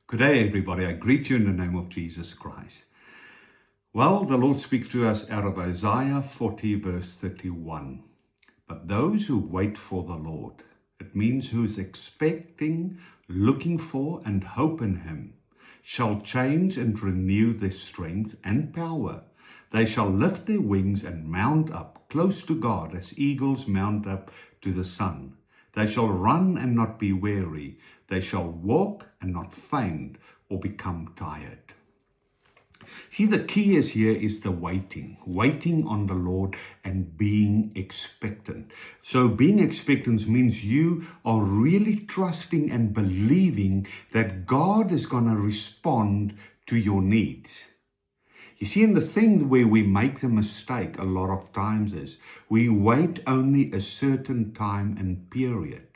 Good day, everybody. I greet you in the name of Jesus Christ. Well, the Lord speaks to us out of Isaiah 40, verse 31. But those who wait for the Lord, it means who's expecting, looking for, and hope in Him, shall change and renew their strength and power. They shall lift their wings and mount up close to God as eagles mount up to the sun. They shall run and not be weary. They shall walk and not faint or become tired. See, the key is here is the waiting on the Lord and being expectant. So being expectant means you are really trusting and believing that God is going to respond to your needs. You see, and the thing where we make the mistake a lot of times is we wait only a certain time and period.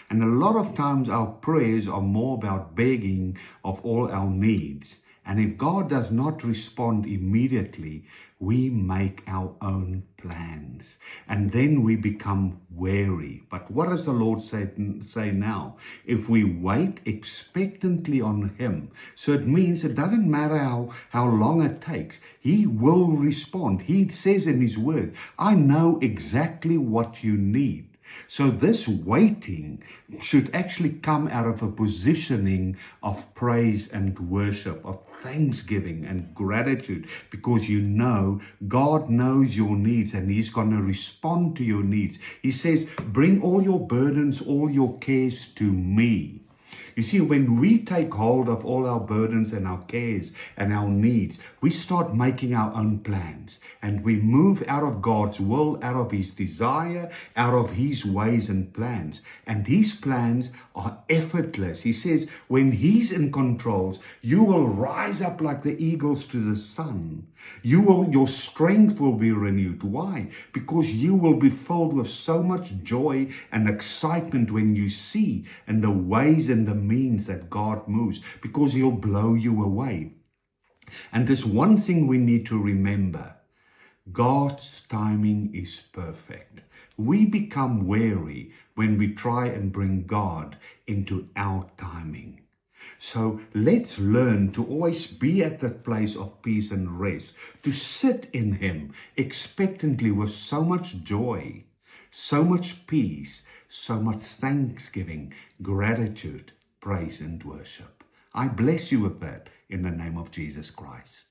And a lot of times our prayers are more about begging of all our needs. And if God does not respond immediately, we make our own plans. And then we become weary. But what does the Lord say now? If we wait expectantly on Him, so it means it doesn't matter how long it takes, He will respond. He says in His word, I know exactly what you need. So this waiting should actually come out of a positioning of praise and worship, of thanksgiving and gratitude, because you know God knows your needs and He's going to respond to your needs. He says, bring all your burdens, all your cares to me. You see, when we take hold of all our burdens and our cares and our needs, we start making our own plans and we move out of God's will, out of His desire, out of His ways and plans. And His plans are effortless. He says, when He's in control, you will rise up like the eagles to the sun. Your strength will be renewed. Why? Because you will be filled with so much joy and excitement when you see and the ways and the means that God moves, because He'll blow you away. And there's one thing we need to remember. God's timing is perfect. We become weary when we try and bring God into our timing. So let's learn to always be at that place of peace and rest, to sit in Him expectantly with so much joy, so much peace, so much thanksgiving, gratitude, praise and worship. I bless you with that in the name of Jesus Christ.